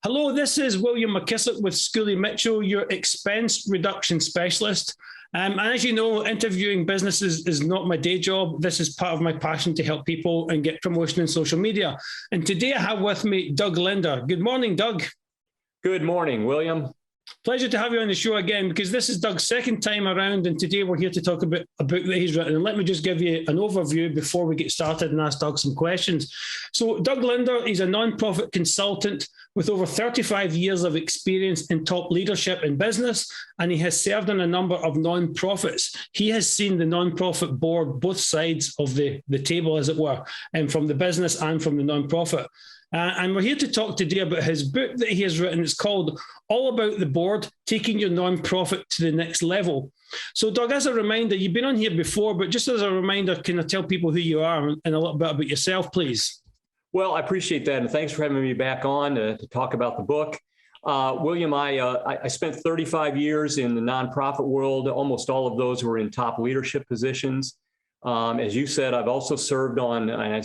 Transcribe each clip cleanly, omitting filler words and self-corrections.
Hello, this is William McKissock with Schooley Mitchell, your expense reduction specialist. And as you know, interviewing businesses is not my day job. This is part of my passion to help people and get promotion in social media. And today I have with me Doug Linder. Good morning, Doug. Good morning, William. Pleasure to have you on the show again, because this is Doug's second time around, and today we're here to talk about a book that he's written. And let me just give you an overview before we get started and ask Doug some questions. So Doug Linder is a non-profit consultant with over 35 years of experience in top leadership in business, and he has served on a number of non-profits. He has seen the non-profit board, both sides of the table, as it were, and from the business and from the non-profit. And we're here to talk today about his book that he has written. It's called All About the Board, Taking Your Nonprofit to the Next Level. So, Doug, as a reminder, you've been on here before, but just as a reminder, can I tell people who you are and a little bit about yourself, please? Well, I appreciate that. And thanks for having me back on to talk about the book. William, I spent 35 years in the nonprofit world. Almost all of those were in top leadership positions. As you said, I've also served on, and I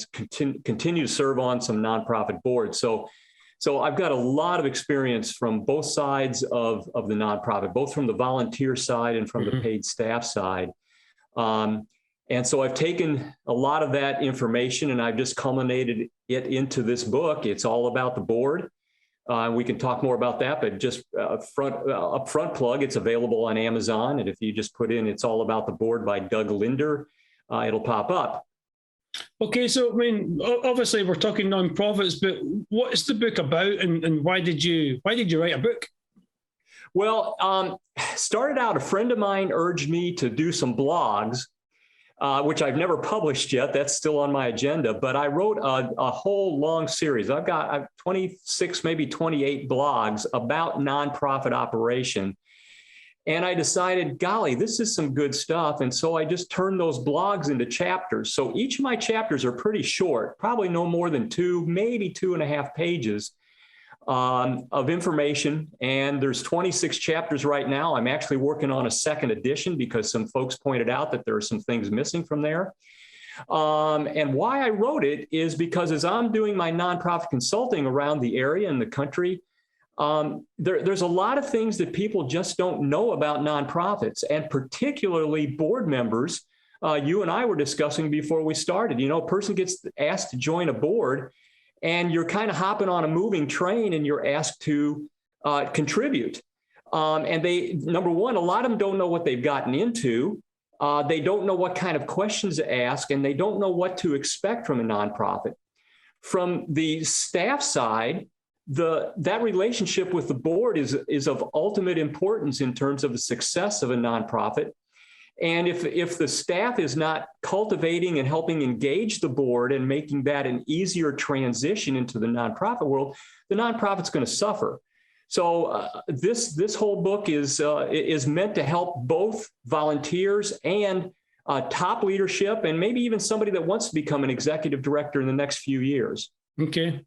continue to serve on some nonprofit boards. So I've got a lot of experience from both sides of the nonprofit, both from the volunteer side and from the paid staff side. And so I've taken a lot of that information and I've just culminated it into this book. It's all about the board. We can talk more about that, but just upfront plug, it's available on Amazon. And if you just put in It's All About the Board by Doug Linder, it'll pop up. Okay, so I mean, obviously we're talking nonprofits, but what is the book about, and why did you write a book? Well, started out, a friend of mine urged me to do some blogs, which I've never published yet. That's still on my agenda, but I wrote a whole long series. I've 26, maybe 28 blogs about nonprofit operation. And I decided, golly, this is some good stuff. And so I just turned those blogs into chapters. So each of my chapters are pretty short, probably no more than 2, maybe 2.5 pages of information. And there's 26 chapters right now. I'm actually working on a second edition because some folks pointed out that there are some things missing from there. And why I wrote it is because as I'm doing my nonprofit consulting around the area and the country, there's a lot of things that people just don't know about nonprofits, and particularly board members. You and I were discussing before we started, a person gets asked to join a board and you're kind of hopping on a moving train and you're asked to contribute. And number one, a lot of them don't know what they've gotten into. They don't know what kind of questions to ask, and they don't know what to expect from a nonprofit. From the staff side, that relationship with the board is of ultimate importance in terms of the success of a nonprofit. And if the staff is not cultivating and helping engage the board and making that an easier transition into the nonprofit world, the nonprofit's going to suffer. So this whole book is meant to help both volunteers and top leadership, and maybe even somebody that wants to become an executive director in the next few years. Okay.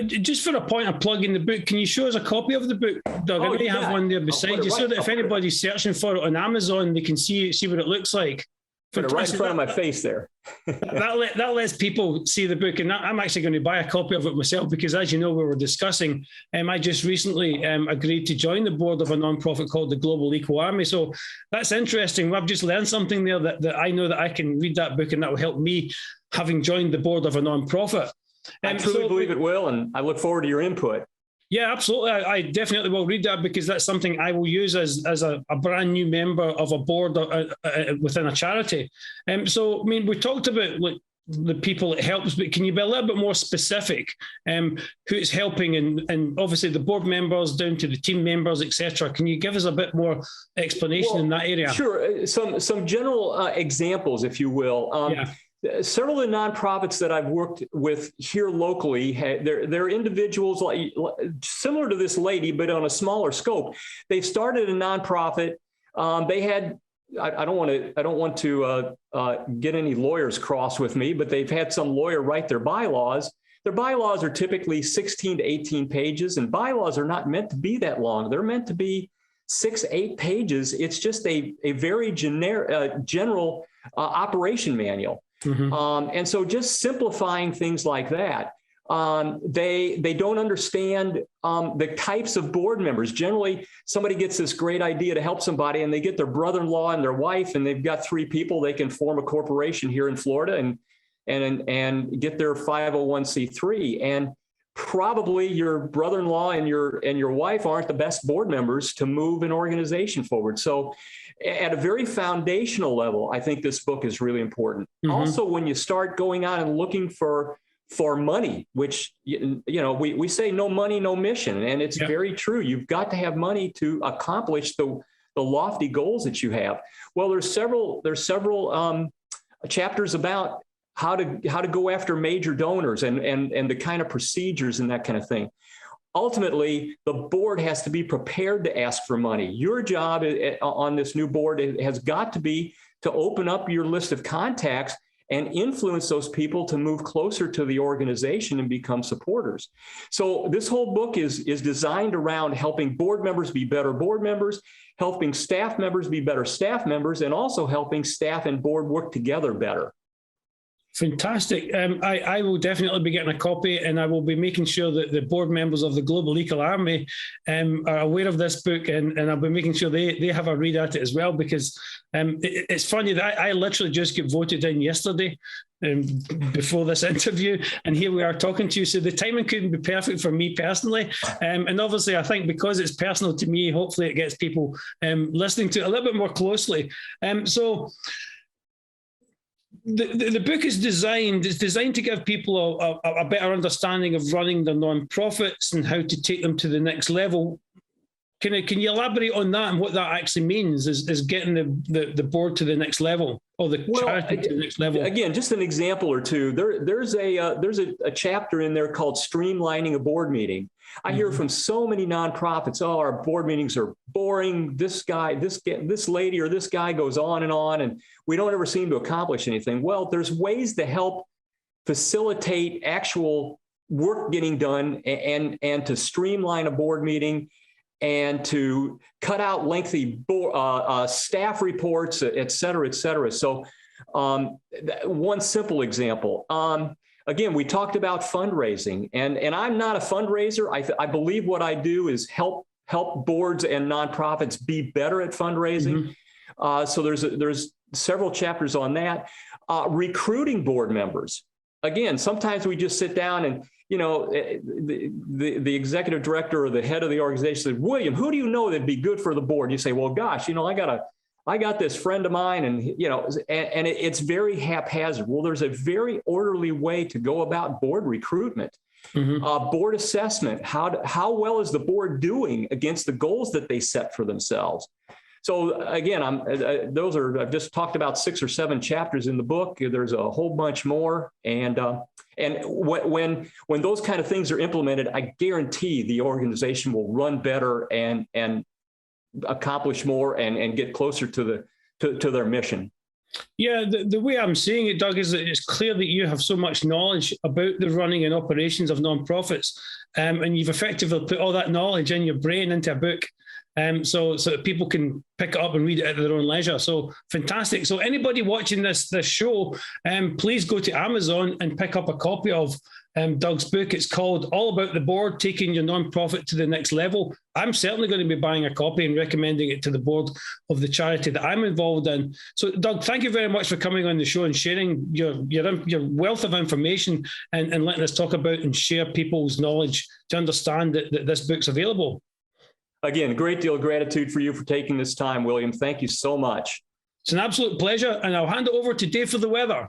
Just for a point of plugging the book, can you show us a copy of the book, Doug? I may have one there beside you, so that if anybody's searching for it on Amazon, they can see what it looks like. Put it right in front of my face there. that lets people see the book, and I'm actually going to buy a copy of it myself because, as you know, we were discussing, I just recently agreed to join the board of a nonprofit called the Global Eco Army. So that's interesting. I've just learned something there that I know that I can read that book, and that will help me, having joined the board of a nonprofit. I truly believe it will, and I look forward to your input. Yeah, absolutely. I definitely will read that because that's something I will use as a brand new member of a board within a charity. So, I mean, we talked about the people it helps, but can you be a little bit more specific? Who it's helping, and obviously the board members down to the team members, etc. Can you give us a bit more explanation in that area? Sure. Some general examples, if you will. Yeah. Several of the nonprofits that I've worked with here locally, they're individuals similar to this lady, but on a smaller scope. They've started a nonprofit. They had, I don't want to get any lawyers cross with me, but they've had some lawyer write their bylaws. Their bylaws are typically 16 to 18 pages, and bylaws are not meant to be that long. They're meant to be 6-8 pages. It's just a very general operation manual. Mm-hmm. And so just simplifying things like that. They don't understand the types of board members. Generally, somebody gets this great idea to help somebody, and they get their brother-in-law and their wife, and they've got 3 people. They can form a corporation here in Florida and get their 501c3. And probably your brother-in-law and your wife aren't the best board members to move an organization forward. So at a very foundational level, I think this book is really important. Mm-hmm. Also, when you start going out and looking for money, which, we say no money, no mission. And it's very true. You've got to have money to accomplish the lofty goals that you have. Well, there's several chapters about how to go after major donors and the kind of procedures and that kind of thing. Ultimately, the board has to be prepared to ask for money. Your job on this new board has got to be to open up your list of contacts and influence those people to move closer to the organization and become supporters. So this whole book is designed around helping board members be better board members, helping staff members be better staff members, and also helping staff and board work together better. Fantastic. I will definitely be getting a copy, and I will be making sure that the board members of the Global Equal Army are aware of this book, and I'll be making sure they have a read at it as well, because it's funny that I literally just got voted in yesterday before this interview, and here we are talking to you. So the timing couldn't be perfect for me personally. And obviously, I think because it's personal to me, hopefully it gets people listening to it a little bit more closely. So the book is designed to give people a better understanding of running their non-profits and how to take them to the next level. Can you elaborate on that and what that actually means, is getting the board to the next level, or the charity to the next level? Again, just an example or two. There's a chapter in there called Streamlining a Board Meeting. I hear from so many nonprofits, our board meetings are boring. This lady or this guy goes on, and we don't ever seem to accomplish anything. Well, there's ways to help facilitate actual work getting done and to streamline a board meeting and to cut out lengthy staff reports, et cetera, et cetera. So one simple example. Again, we talked about fundraising, and I'm not a fundraiser. I believe what I do is help boards and nonprofits be better at fundraising. Mm-hmm. So there's several chapters on that. Recruiting board members. Again, sometimes we just sit down and, the executive director or the head of the organization says, William, who do you know that'd be good for the board? You say, well, gosh, I got this friend of mine, and it's very haphazard. Well, there's a very orderly way to go about board recruitment, board assessment. How well is the board doing against the goals that they set for themselves? So again, I've just talked about 6 or 7 chapters in the book. There's a whole bunch more, and when those kind of things are implemented, I guarantee the organization will run better and accomplish more and get closer to their mission. Yeah, the way I'm seeing it, Doug, is that it's clear that you have so much knowledge about the running and operations of nonprofits, and you've effectively put all that knowledge in your brain into a book. So that people can pick it up and read it at their own leisure. So fantastic. So anybody watching this show, please go to Amazon and pick up a copy of Doug's book. It's called All About the Board, Taking Your Nonprofit to the Next Level. I'm certainly going to be buying a copy and recommending it to the board of the charity that I'm involved in. So Doug, thank you very much for coming on the show and sharing your wealth of information and letting us talk about and share people's knowledge to understand that this book's available. Again, a great deal of gratitude for you for taking this time, William. Thank you so much. It's an absolute pleasure, and I'll hand it over to Dave for the weather.